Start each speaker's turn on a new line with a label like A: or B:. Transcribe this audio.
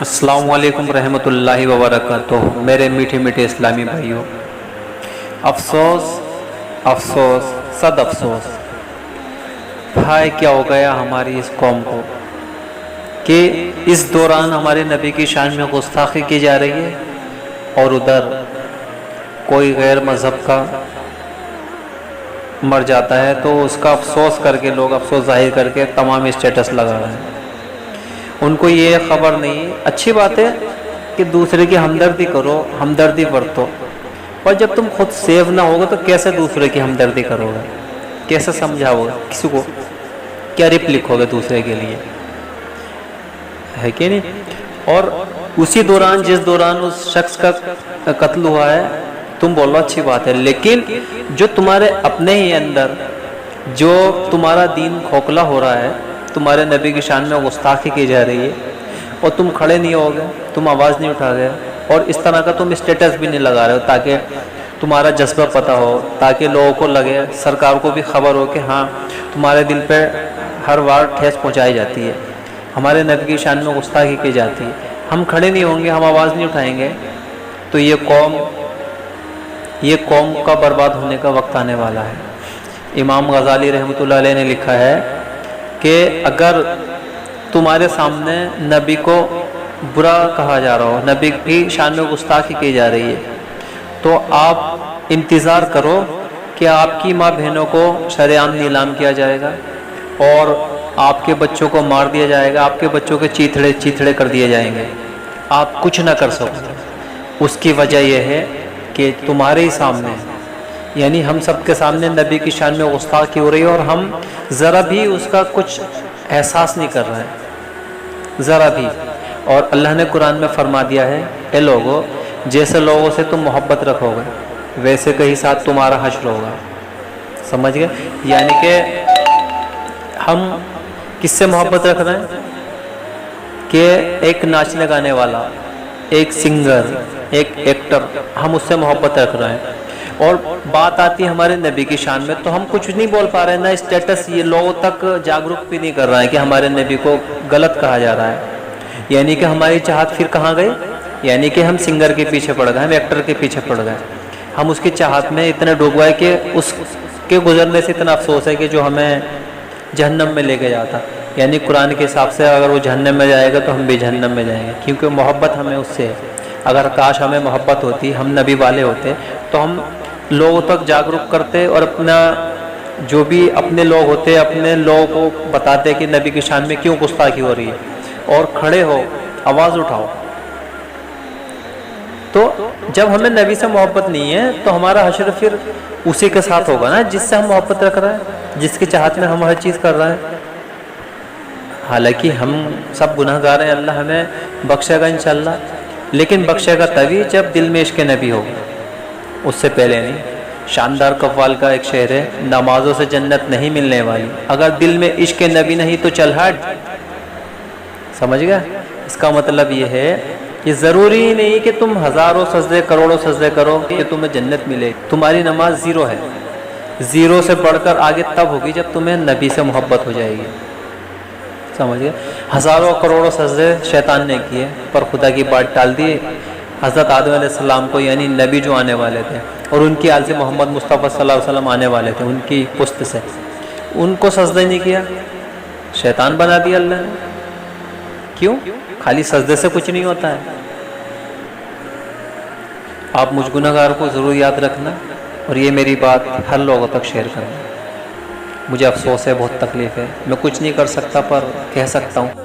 A: السلام علیکم رحمۃ اللہ وبرکاتہ۔ میرے میٹھے میٹھے اسلامی بھائیوں، افسوس افسوس صد افسوس، ہائے کیا ہو گیا ہماری اس قوم کو کہ اس دوران ہمارے نبی کی شان میں گستاخی کی جا رہی ہے اور ادھر کوئی غیر مذہب کا مر جاتا ہے تو اس کا افسوس کر کے لوگ افسوس ظاہر کر کے تمام اسٹیٹس لگا رہے ہیں۔ ان کو یہ خبر نہیں، اچھی بات ہے کہ دوسرے کی ہمدردی کرو، ہمدردی برتو، اور جب تم خود سیو نہ ہوگے تو کیسے دوسرے کی ہمدردی کرو گے؟ کیسے سمجھاؤ گے کسی کو؟ کیا رپ لکھو گے دوسرے کے لیے؟ ہے کہ نہیں؟ اور اسی دوران جس دوران اس شخص کا قتل ہوا ہے تم بولو اچھی بات ہے، لیکن جو تمہارے اپنے ہی اندر جو تمہارا دین کھوکھلا ہو رہا ہے، تمہارے نبی کی شان میں گستاخی کی جا رہی ہے اور تم کھڑے نہیں ہوگے، تم آواز نہیں اٹھا گئے اور اس طرح کا تم اسٹیٹس بھی نہیں لگا رہے ہو تاکہ تمہارا جذبہ پتہ ہو، تاکہ لوگوں کو لگے، سرکار کو بھی خبر ہو کہ ہاں تمہارے دل پہ ہر بار ٹھیس پہنچائی جاتی ہے، ہمارے نبی کی شان میں گستاخی کی جاتی ہے، ہم کھڑے نہیں ہوں گے، ہم آواز نہیں اٹھائیں گے تو یہ قوم کا برباد ہونے کا وقت آنے والا ہے۔ امام غزالی رحمۃ اللہ علیہ نے لکھا ہے کہ اگر تمہارے سامنے نبی کو برا کہا جا رہا ہو، نبی کی شان میں گستاخی کی جا رہی ہے، تو آپ انتظار کرو کہ آپ کی ماں بہنوں کو شریعام نیلام کیا جائے گا اور آپ کے بچوں کو مار دیا جائے گا، آپ کے بچوں کے چیتھڑے کر دیے جائیں گے، آپ کچھ نہ کر سکو۔ اس کی وجہ یہ ہے کہ تمہارے ہی سامنے، یعنی ہم سب کے سامنے نبی کی شان میں گستاخی ہو رہی ہے اور ہم ذرا بھی اس کا کچھ احساس نہیں کر رہے ہیں، ذرا بھی۔ اور اللہ نے قرآن میں فرما دیا ہے، اے لوگو، جیسے لوگوں سے تم محبت رکھو گے ویسے کہیں ساتھ تمہارا حشر ہوگا۔ سمجھ گئے؟ یعنی کہ ہم کس سے محبت رکھ رہے ہیں کہ ایک ناچنے گانے والا، ایک سنگر، ایک ایکٹر، ہم اس سے محبت رکھ رہے ہیں اور بات آتی ہے ہمارے نبی کی شان میں تو ہم کچھ نہیں بول پا رہے ہیں، نہ اسٹیٹس یہ لوگوں تک جاگرک بھی نہیں کر رہا ہے کہ ہمارے نبی کو غلط کہا جا رہا ہے۔ یعنی کہ ہماری چاہت پھر کہاں گئی؟ یعنی کہ ہم سنگر کے پیچھے پڑ گئے، ہم ایکٹر کے پیچھے پڑ گئے، ہم اس کی چاہت میں اتنے ڈوب گئے کہ اس کے گزرنے سے اتنا افسوس ہے کہ جو ہمیں جہنم میں لے کے جاتا۔ یعنی قرآن کے حساب سے اگر وہ جہنم میں جائے گا تو ہم بھی جہنم میں جائیں گے، کیونکہ محبت ہمیں اس سے ہے۔ اگر کاش ہمیں محبت ہوتی، ہم نبی والے ہوتے تو ہم لوگوں تک جاگرک کرتے اور اپنا جو بھی اپنے لوگ ہوتے اپنے لوگوں کو بتاتے کہ نبی کی شان میں کیوں گستاخی ہو رہی ہے اور کھڑے ہو، آواز اٹھاؤ۔ تو جب ہمیں نبی سے محبت نہیں ہے تو ہمارا حشر پھر اسی کے ساتھ ہوگا نا جس سے ہم محبت رکھ رہے ہیں، جس کی چاہت میں ہم ہر چیز کر رہے ہیں۔ حالانکہ ہم سب گناہ گار ہیں، اللہ ہمیں بخشے گا انشاءاللہ، لیکن بخشے گا تبھی جب دل میں عشق نبی ہوگا، اس سے پہلے نہیں۔ شاندار قوال کا ایک شعر ہے، نمازوں سے جنت نہیں ملنے والی، اگر دل میں عشق نبی نہیں تو چل ہٹ۔ سمجھ گئے؟ اس کا مطلب یہ ہے کہ ضروری نہیں کہ تم ہزاروں سجدے کروڑوں سجدے کرو کہ تمہیں جنت ملے، تمہاری نماز زیرو ہے، زیرو سے بڑھ کر آگے تب ہوگی جب تمہیں نبی سے محبت ہو جائے گی۔ سمجھ گئے؟ ہزاروں کروڑوں سجدے شیطان نے کیے پر خدا کی بات ٹال دی حضرت آدم علیہ السلام کو، یعنی نبی جو آنے والے تھے اور ان کی آل سے محمد مصطفیٰ صلی اللہ علیہ وسلم آنے والے تھے، ان کی پشت سے ان کو سجدہ نہیں کیا، شیطان بنا دیا اللہ نے۔ کیوں؟ خالی سجدے سے کچھ نہیں ہوتا ہے۔ آپ مجھ گنہگار کو ضرور یاد رکھنا اور یہ میری بات ہر لوگوں تک شیئر کرنا۔ مجھے افسوس ہے، بہت تکلیف ہے، میں کچھ نہیں کر سکتا پر کہہ سکتا ہوں۔